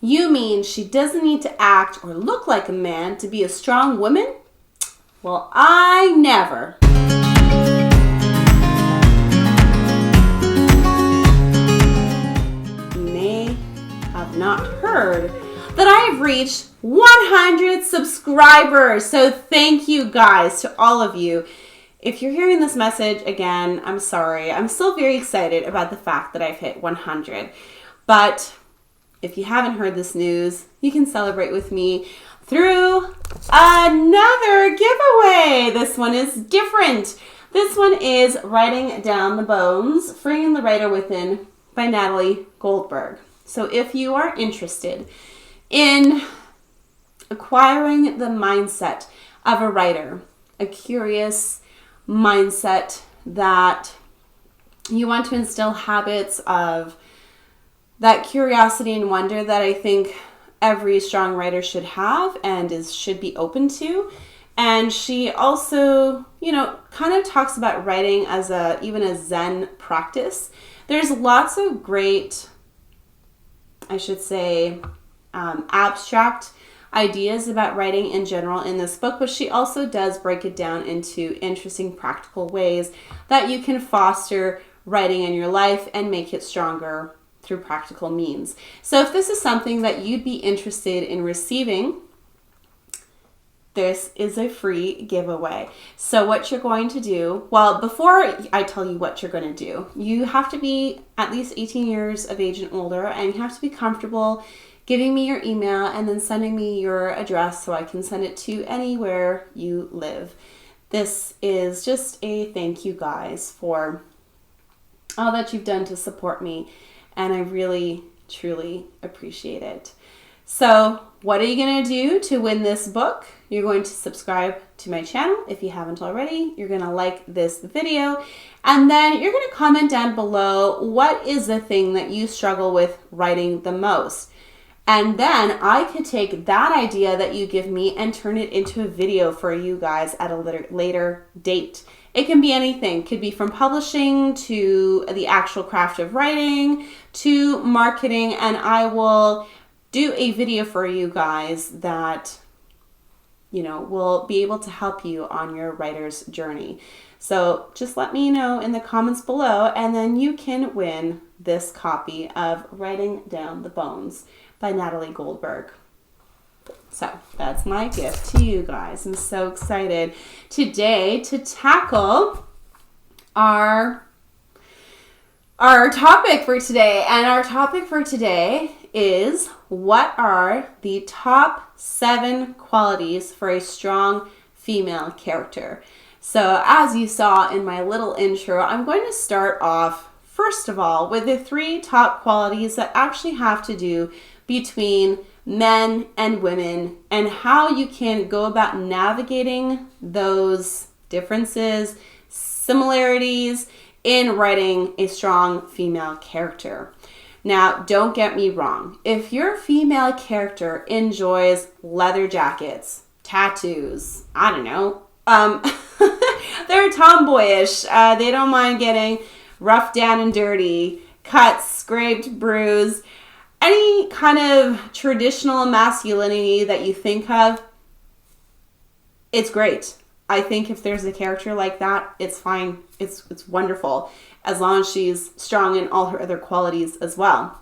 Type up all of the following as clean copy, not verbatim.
You mean she doesn't need to act or look like a man to be a strong woman? Well, I never. You may have not heard that I have reached 100 subscribers. So thank you guys to all of you. If you're hearing this message again, I'm sorry. I'm still very excited about the fact that I've hit 100. But if you haven't heard this news, you can celebrate with me through another giveaway. This one is different. This one is Writing Down the Bones, Freeing the Writer Within by Natalie Goldberg. So if you are interested in acquiring the mindset of a writer, a curious mindset that you want to instill habits of that curiosity and wonder that I think every strong writer should have and should be open to. And she also, kind of talks about writing as even a Zen practice. There's lots of great, I should say, abstract ideas about writing in general in this book, but she also does break it down into interesting practical ways that you can foster writing in your life and make it stronger through practical means. So if this is something that you'd be interested in receiving, this is a free giveaway. So what you're going to do, well, before I tell you what you're going to do, you have to be at least 18 years of age and older, and you have to be comfortable giving me your email and then sending me your address so I can send it to anywhere you live. This is just a thank you guys for all that you've done to support me, and I really, truly appreciate it. So what are you going to do to win this book? You're going to subscribe to my channel if you haven't already. You're going to like this video, and then you're going to comment down below what is the thing that you struggle with writing the most. And then I could take that idea that you give me and turn it into a video for you guys at a later date. It can be anything. It could be from publishing to the actual craft of writing to marketing, and I will do a video for you guys that, will be able to help you on your writer's journey. So just let me know in the comments below, and then you can win this copy of Writing Down the Bones by Natalie Goldberg. So that's my gift to you guys. I'm so excited today to tackle our topic for today. And our topic for today is, what are the top 7 qualities for a strong female character? So as you saw in my little intro, I'm going to start off, first of all, with the 3 top qualities that actually have to do between men and women and how you can go about navigating those differences, similarities in writing a strong female character. Now, don't get me wrong. If your female character enjoys leather jackets, tattoos, I don't know, they're tomboyish, they don't mind getting roughed down and dirty, cuts, scraped, bruised, any kind of traditional masculinity that you think of, it's great. I think if there's a character like that, it's fine. It's wonderful, as long as she's strong in all her other qualities as well.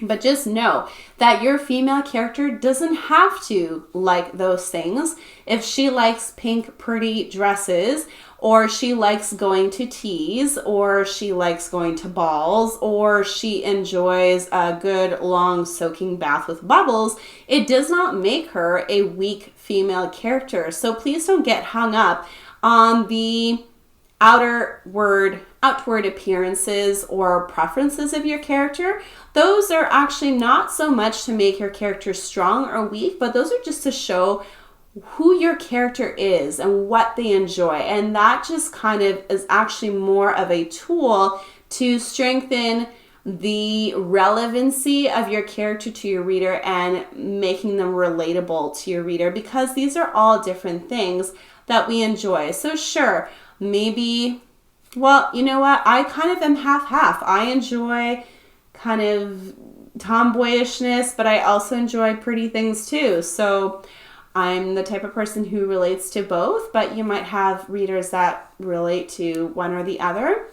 But just know that your female character doesn't have to like those things. If she likes pink, pretty dresses, or she likes going to teas, or she likes going to balls, or she enjoys a good long soaking bath with bubbles, it does not make her a weak female character. So please don't get hung up on the outward appearances or preferences of your character. Those are actually not so much to make your character strong or weak, but those are just to show who your character is and what they enjoy. And that just kind of is actually more of a tool to strengthen the relevancy of your character to your reader and making them relatable to your reader, because these are all different things that we enjoy. So sure, maybe, well, you know what? I kind of am half-half. I enjoy kind of tomboyishness, but I also enjoy pretty things too. So I'm the type of person who relates to both, but you might have readers that relate to one or the other.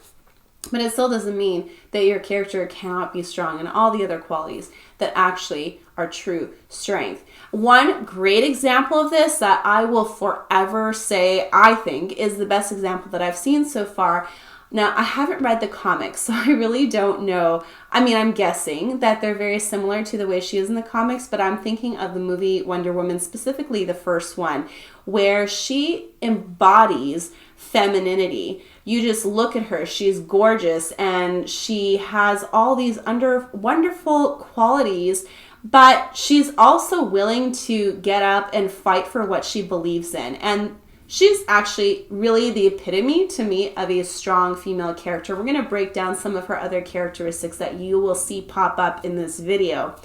But it still doesn't mean that your character cannot be strong in all the other qualities that actually are true strength. One great example of this that I will forever say, I think, is the best example that I've seen so far. Now, I haven't read the comics, so I really don't know. I mean, I'm guessing that they're very similar to the way she is in the comics, but I'm thinking of the movie Wonder Woman, specifically the first one, where she embodies femininity. You just look at her, she's gorgeous, and she has all these wonderful qualities, but she's also willing to get up and fight for what she believes in. And she's actually really the epitome to me of a strong female character. We're going to break down some of her other characteristics that you will see pop up in this video.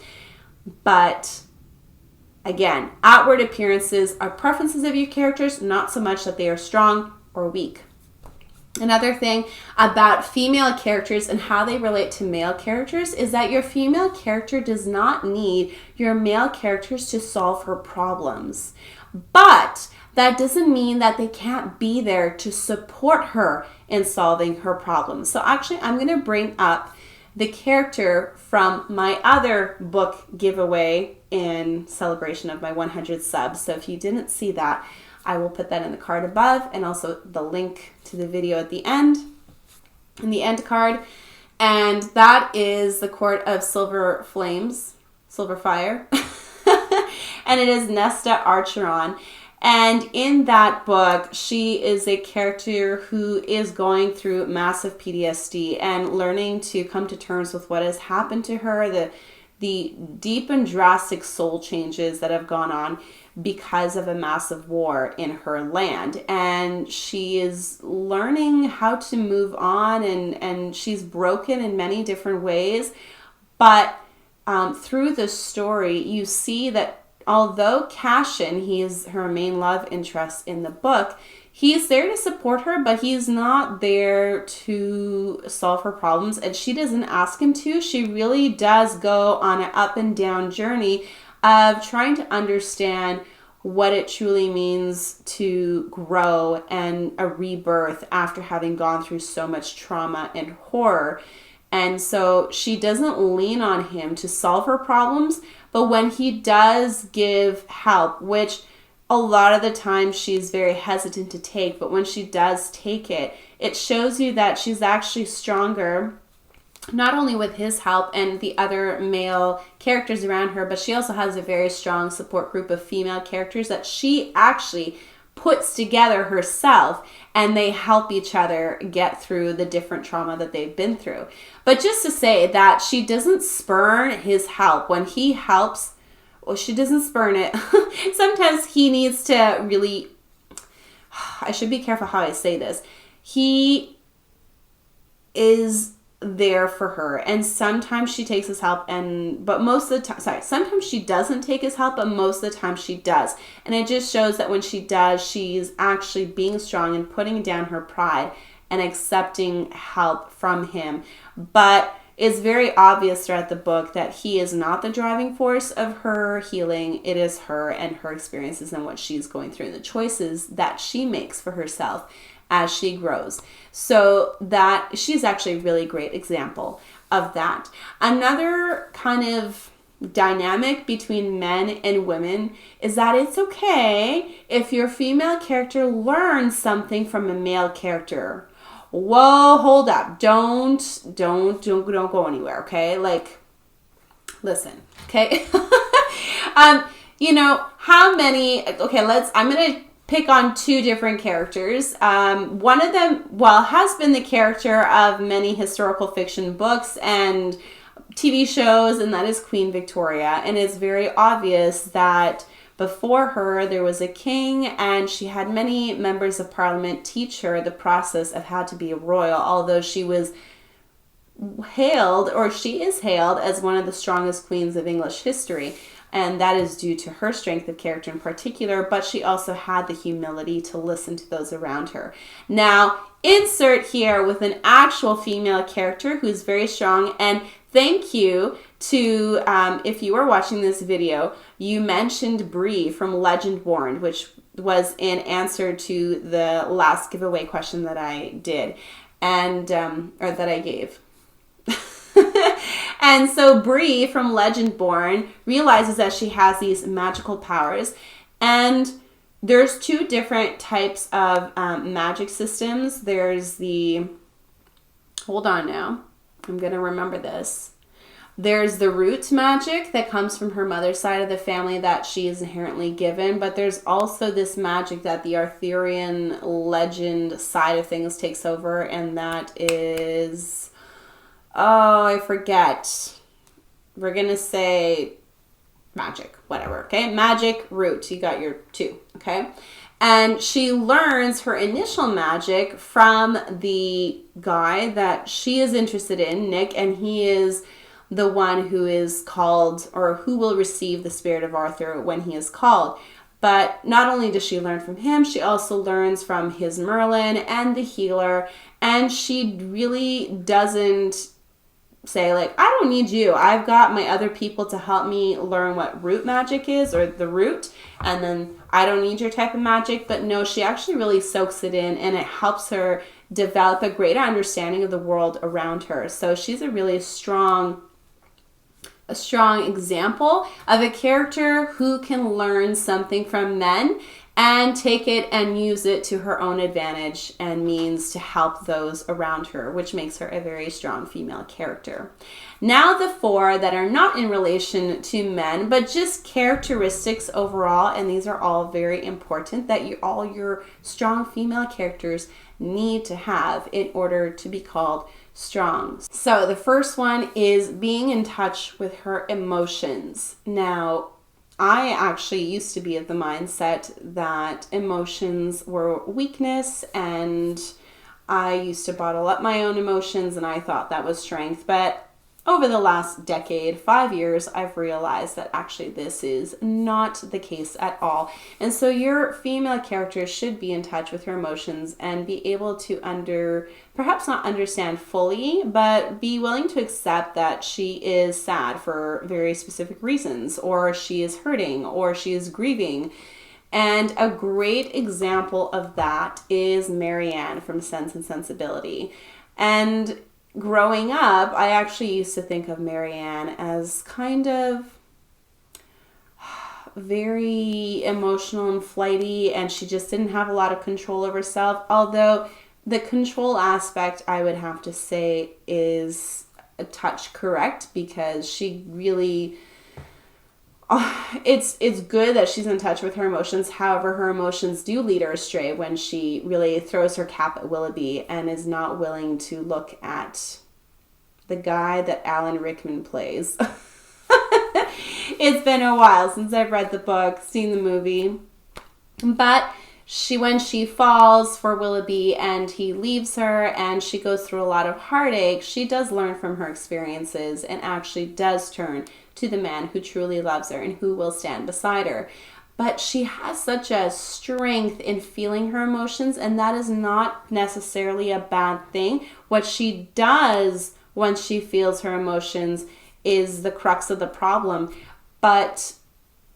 But again, outward appearances are preferences of your characters, not so much that they are strong or weak. Another thing about female characters and how they relate to male characters is that your female character does not need your male characters to solve her problems. But that doesn't mean that they can't be there to support her in solving her problems. So actually, I'm going to bring up the character from my other book giveaway in celebration of my 100 subs. So if you didn't see that, I will put that in the card above, and also the link to the video at the end, in the end card. And that is the Court of Silver Flames, Silver Fire. And it is Nesta Archeron. And in that book, she is a character who is going through massive PTSD and learning to come to terms with what has happened to her, the deep and drastic soul changes that have gone on because of a massive war in her land. And she is learning how to move on, and she's broken in many different ways. But through the story, you see that although Cashin, he is her main love interest in the book, he's there to support her, but he's not there to solve her problems, and she doesn't ask him to. She really does go on an up and down journey of trying to understand what it truly means to grow and a rebirth after having gone through so much trauma and horror. And so she doesn't lean on him to solve her problems, but when he does give help, which a lot of the time she's very hesitant to take, but when she does take it, it shows you that she's actually stronger, not only with his help and the other male characters around her, but she also has a very strong support group of female characters that she actually puts together herself, and they help each other get through the different trauma that they've been through. But just to say that she doesn't spurn his help. When he helps, well, she doesn't spurn it. Sometimes he needs to really, I should be careful how I say this. He is there for her, and sometimes she takes his help, but most of the time, sometimes she doesn't take his help, but most of the time she does. And it just shows that when she does, she's actually being strong and putting down her pride and accepting help from him. But it's very obvious throughout the book that he is not the driving force of her healing. It is her and her experiences and what she's going through and the choices that she makes for herself as she grows. So that she's actually a really great example of that. Another kind of dynamic between men and women is that it's okay if your female character learns something from a male character. Whoa, hold up. Don't go anywhere, okay? Like, listen, okay? How many, I'm going to pick on two different characters. One of them, has been the character of many historical fiction books and TV shows, and that is Queen Victoria. And it's very obvious that before her, there was a king, and she had many members of parliament teach her the process of how to be a royal, although she was she is hailed as one of the strongest queens of English history. And that is due to her strength of character in particular, but she also had the humility to listen to those around her. Now, insert here with an actual female character who's very strong, and thank you to, if you are watching this video, you mentioned Bree from Legendborn, which was in answer to the last giveaway question that I did, and or that I gave. And so Bree from Legendborn realizes that she has these magical powers, and there's two different types of magic systems. There's the, hold on now, I'm going to remember this. There's the root magic that comes from her mother's side of the family that she is inherently given, but there's also this magic that the Arthurian legend side of things takes over, and that is, oh, I forget. We're going to say magic, whatever, okay? Magic, root, you got your two, okay? And she learns her initial magic from the guy that she is interested in, Nick, and he is the one who is called, or who will receive the spirit of Arthur when he is called. But not only does she learn from him, she also learns from his Merlin and the healer, and she really doesn't say, like, I don't need you. I've got my other people to help me learn what root magic is, or the root, and then I don't need your type of magic. But no, she actually really soaks it in, and it helps her develop a greater understanding of the world around her. So she's a really strong example of a character who can learn something from men and take it and use it to her own advantage and means to help those around her, which makes her a very strong female character. Now the four that are not in relation to men, but just characteristics overall, and these are all very important that all your strong female characters need to have in order to be called strong. So the first one is being in touch with her emotions. Now, I actually used to be of the mindset that emotions were weakness, and I used to bottle up my own emotions, and I thought that was strength. But over the last decade, 5 years, I've realized that actually this is not the case at all. And so your female character should be in touch with her emotions and be able to perhaps not understand fully, but be willing to accept that she is sad for very specific reasons, or she is hurting, or she is grieving. And a great example of that is Marianne from Sense and Sensibility. And growing up, I actually used to think of Marianne as kind of very emotional and flighty, and she just didn't have a lot of control over herself. Although the control aspect, I would have to say, is a touch correct, because she really, it's good that she's in touch with her emotions. However, her emotions do lead her astray when she really throws her cap at Willoughby and is not willing to look at the guy that Alan Rickman plays. It's been a while since I've read the book, seen the movie. But when she falls for Willoughby and he leaves her and she goes through a lot of heartache, she does learn from her experiences and actually does turn to the man who truly loves her and who will stand beside her. But she has such a strength in feeling her emotions, and that is not necessarily a bad thing. What she does once she feels her emotions is the crux of the problem. But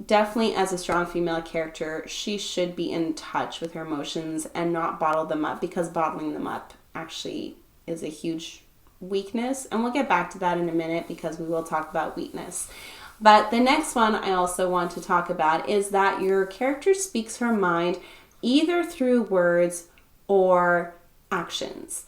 definitely as a strong female character, she should be in touch with her emotions and not bottle them up, because bottling them up actually is a huge weakness. And we'll get back to that in a minute, because we will talk about weakness. But the next one I also want to talk about is that your character speaks her mind either through words or actions.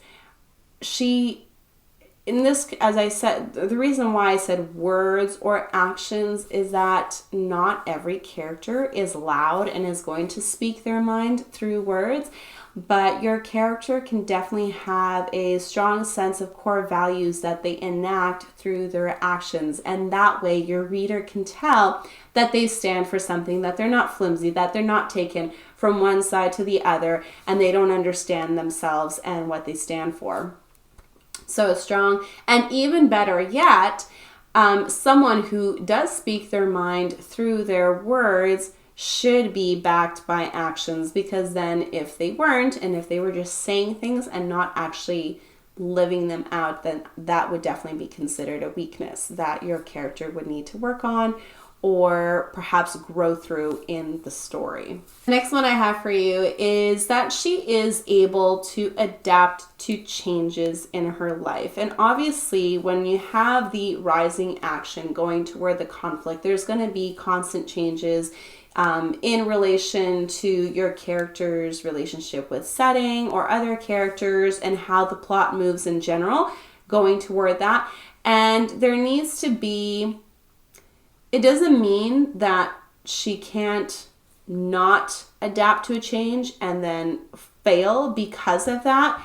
In this, as I said, the reason why I said words or actions is that not every character is loud and is going to speak their mind through words, but your character can definitely have a strong sense of core values that they enact through their actions. And that way your reader can tell that they stand for something, that they're not flimsy, that they're not taken from one side to the other, and they don't understand themselves and what they stand for. So strong. And even better yet, someone who does speak their mind through their words should be backed by actions, because then if they weren't, and if they were just saying things and not actually living them out, then that would definitely be considered a weakness that your character would need to work on or perhaps grow through in the story. The next one I have for you is that she is able to adapt to changes in her life. And obviously, when you have the rising action going toward the conflict, there's going to be constant changes in relation to your character's relationship with setting or other characters and how the plot moves in general going toward that. And there needs to be, it doesn't mean that she can't not adapt to a change and then fail because of that,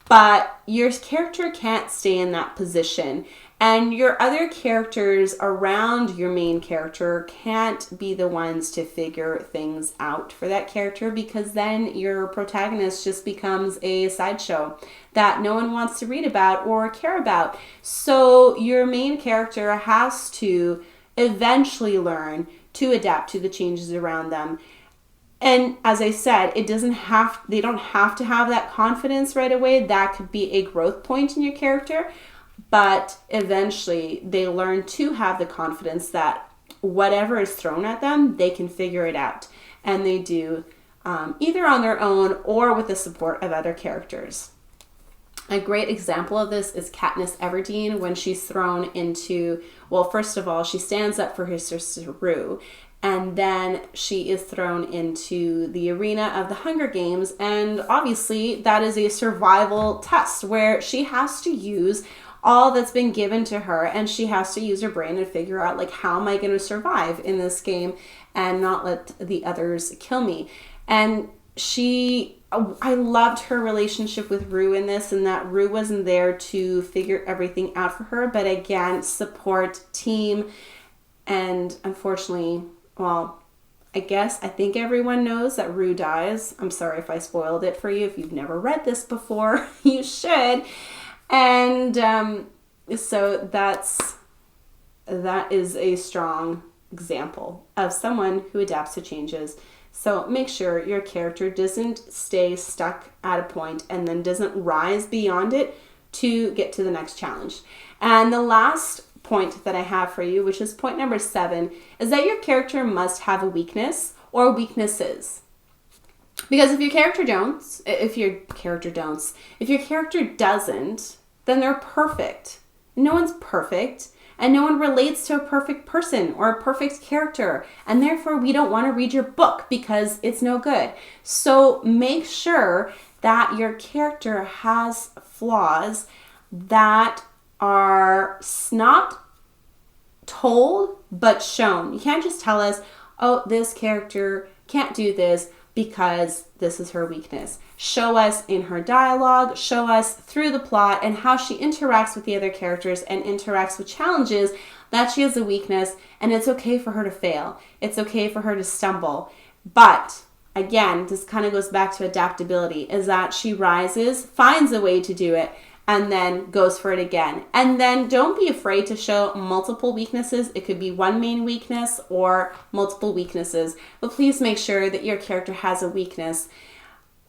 but your character can't stay in that position. And your other characters around your main character can't be the ones to figure things out for that character, because then your protagonist just becomes a sideshow that no one wants to read about or care about. So your main character has to eventually learn to adapt to the changes around them. And as I said, they don't have to have that confidence right away. That could be a growth point in your character. But eventually they learn to have the confidence that whatever is thrown at them, they can figure it out. And they do either on their own or with the support of other characters. A great example of this is Katniss Everdeen when she's thrown into, well, first of all, she stands up for her sister Rue. And then she is thrown into the arena of the Hunger Games. And obviously that is a survival test where she has to use all that's been given to her, and she has to use her brain and figure out, like, how am I going to survive in this game and not let the others kill me. And I loved her relationship with Rue in this, and that Rue wasn't there to figure everything out for her, but again, support, team, and unfortunately, well, I think everyone knows that Rue dies. I'm sorry if I spoiled it for you. If you've never read this before, you should. And so that is a strong example of someone who adapts to changes. So make sure your character doesn't stay stuck at a point and then doesn't rise beyond it to get to the next challenge. And the last point that I have for you, which is point number 7, is that your character must have a weakness or weaknesses. Because if your character doesn't, then they're perfect. No one's perfect, and no one relates to a perfect person or a perfect character, and therefore we don't want to read your book because it's no good. So make sure that your character has flaws that are not told but shown. You can't just tell us, oh, this character can't do this because this is her weakness. Show us in her dialogue, show us through the plot and how she interacts with the other characters and interacts with challenges that she has a weakness, and it's okay for her to fail. It's okay for her to stumble. But again, this kind of goes back to adaptability, is that she rises, finds a way to do it, and then goes for it again. And then don't be afraid to show multiple weaknesses. It could be one main weakness or multiple weaknesses, but please make sure that your character has a weakness.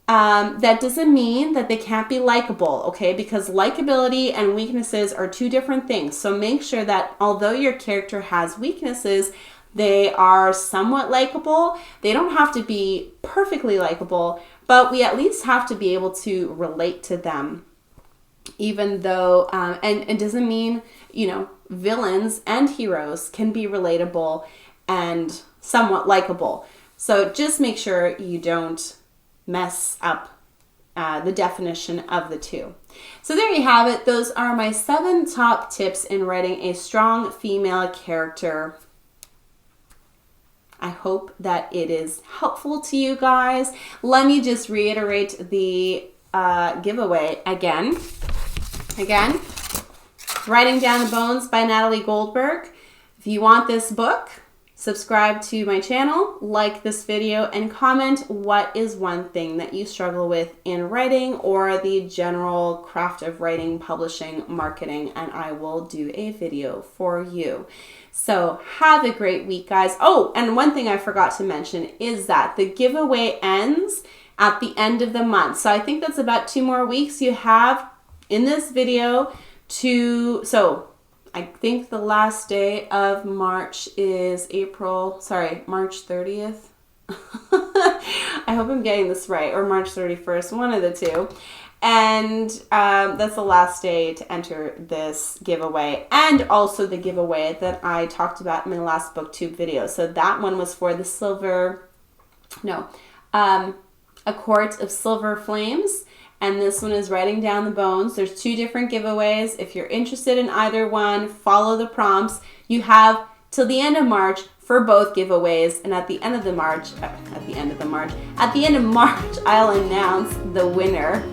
That doesn't mean that they can't be likable, okay? Because likability and weaknesses are two different things. So make sure that although your character has weaknesses, they are somewhat likable. They don't have to be perfectly likable, but we at least have to be able to relate to them. Even though, and it doesn't mean, villains and heroes can be relatable and somewhat likable. So just make sure you don't mess up the definition of the two. So there you have it. Those are my 7 top tips in writing a strong female character. I hope that it is helpful to you guys. Let me just reiterate the giveaway again. Writing Down the Bones by Natalie Goldberg. If you want this book, subscribe to my channel, like this video, and comment what is one thing that you struggle with in writing or the general craft of writing, publishing, marketing, and I will do a video for you. So have a great week, guys. Oh, and one thing I forgot to mention is that the giveaway ends at the end of the month. So I think that's about 2 more weeks. You have in this video so I think the last day of March is March 30th. I hope I'm getting this right, or March 31st, one of the two. And that's the last day to enter this giveaway, and also the giveaway that I talked about in my last booktube video. So that one was for the A Quart of Silver Flames, and this one is Writing Down the Bones. There's two different giveaways. If you're interested in either one, follow the prompts. You have till the end of March for both giveaways, and at the end of March, I'll announce the winner